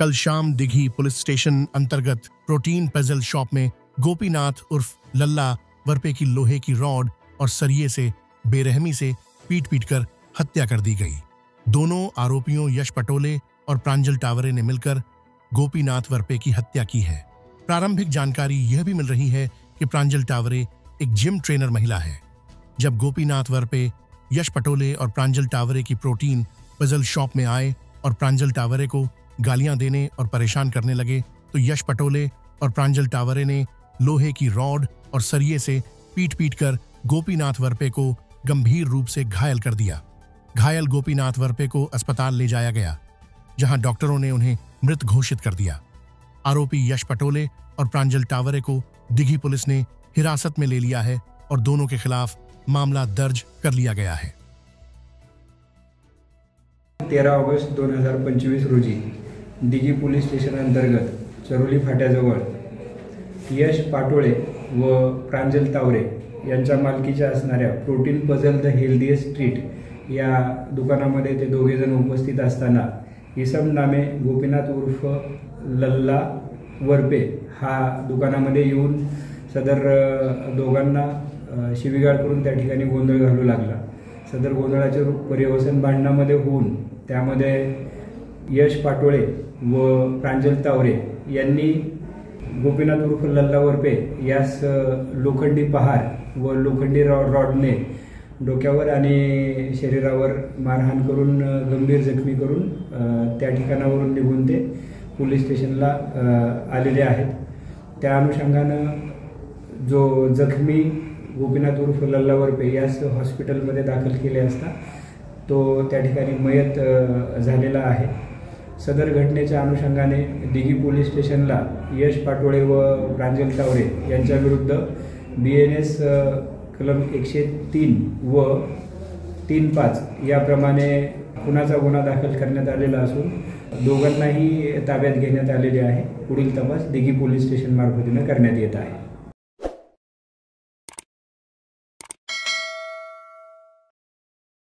कल शाम Dighi police station अंतर्गत protein puzzle shop में गोपीनाथ उर्फ लल्ला वरपे की लोहे की रॉड और सरिये से बेरहमी से पीट कर हत्या कर दी गई। दोनों आरोपियों यश पटोले और प्रांजल टावरे ने मिलकर गोपीनाथ वरपे की हत्या की है। प्रारंभिक जानकारी यह भी मिल रही है कि प्रांजल टावरे एक जिम ट्रेनर महिला है। जब गोपीनाथ वरपे यश पटोले और प्रांजल टावरे की प्रोटीन पजल शॉप में आए और प्रांजल टावरे को गालियां देने और परेशान करने लगे तो यश पटोले और प्रांजल टावरे ने लोहे की रॉड और सरिये से पीट कर गोपीनाथ वरपे को गंभीर रूप से घायल कर दिया। घायल गोपीनाथ वरपे को अस्पताल ले जाया गया, जहां डॉक्टरों ने उन्हें मृत घोषित कर दिया। आरोपी यश पटोले और प्रांजल टावरे को दिघी पुलिस ने हिरासत में ले लिया है और दोनों के खिलाफ मामला दर्ज कर लिया गया है। 13 ऑगस्ट 2025 रोजी दिघी पोलीस स्टेशन अंतर्गत चरोली फाट्याजवळ यश पाटोळे व प्रांजल तावरे यांच्या मालकीच्या असणाऱ्या protein puzzle the healthiest treat या दुकानामध्ये ते दोघेजण उपस्थित असताना इसम नामे गोपीनाथ उर्फ लल्ला वरपे हा दुकानामध्ये येऊन सदर दोघांना शिवीगाळ करून त्या ठिकाणी गोंधळ घालू लागला। सदर गोंधळाचे पर्यवसन भांडणामध्ये होऊन त्यामध्ये यश पाटोळे व प्रांजल तावरे यांनी गोपीनाथ उर्फ लल्ला वरपे यास लोखंडी पहार व लोखंडी रॉडने डोक्यावर आणि शरीरावर मारहाण करून गंभीर जखमी करून त्या ठिकाणावरून निघून ते पोलीस स्टेशनला आलेले आहेत। त्या अनुषंगाने जो जखमी गोपीनाथ उर्फ लल्ला वरपे यास हॉस्पिटलमध्ये दाखल केले असता तो त्या ठिकाणी मयत झालेला आहे। सदर घटनेच्या अनुषंगाने दिघी पोलीस स्टेशनला यश पाटोळे व प्रांजल तावरे यांच्या विरुद्ध BNS कलम 103 व 3-5 याप्रमाणे खुनाचा गुन्हा दाखल करण्यात आलेला असून दोघांनाही ताब्यात घेण्यात आलेले आहे। पुढील तपास दिघी पोलीस स्टेशन मार्फतीने करण्यात येत आहे।